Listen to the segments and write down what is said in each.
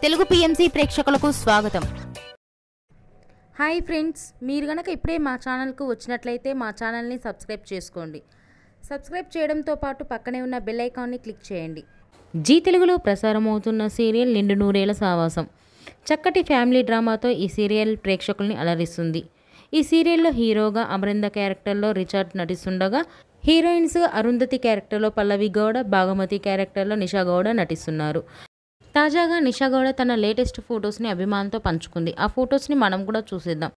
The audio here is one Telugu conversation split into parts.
తెలుగు పిఎంసి ప్రేక్షకులకు స్వాగతం. హాయ్ ఫ్రెండ్స్, మీరు గనక ఇప్పుడే మా ఛానల్కు వచ్చినట్లయితే మా ఛానల్ని సబ్స్క్రైబ్ చేసుకోండి. సబ్స్క్రైబ్ చేయడంతో పాటు పక్కనే ఉన్న బెల్ ఐకాన్ని క్లిక్ చేయండి. జీ తెలుగులో ప్రసారమవుతున్న సీరియల్ నిండు నూరేళ్ల సావాసం. చక్కటి ఫ్యామిలీ డ్రామాతో ఈ సీరియల్ ప్రేక్షకుల్ని అలరిస్తుంది. ఈ సీరియల్లో హీరోగా అమరింద క్యారెక్టర్లో రిచర్డ్ నటిస్తుండగా, హీరోయిన్స్ అరుంధతి క్యారెక్టర్లో పల్లవి గౌడ, భాగమతి క్యారెక్టర్లో నిషా గౌడ నటిస్తున్నారు. తాజాగా నిషా గౌడ తన లేటెస్ట్ ఫొటోస్ని అభిమానులతో పంచుకుంది. ఆ ఫొటోస్ని మనం కూడా చూసేద్దాం.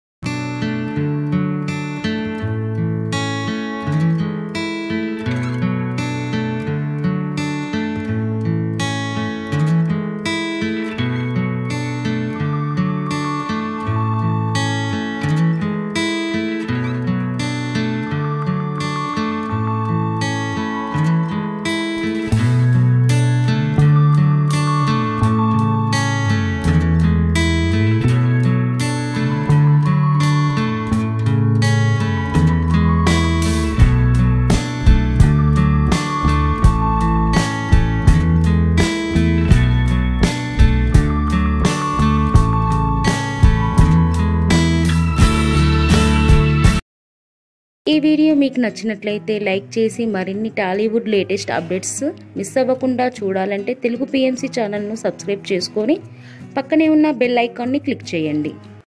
ఈ వీడియో మీకు నచ్చినట్లయితే లైక్ చేసి మరిన్ని టాలీవుడ్ లేటెస్ట్ అప్డేట్స్ మిస్ అవ్వకుండా చూడాలంటే తెలుగు పిఎంసి ఛానల్ను సబ్స్క్రైబ్ చేసుకొని పక్కనే ఉన్న బెల్ ఐకాన్ని క్లిక్ చేయండి.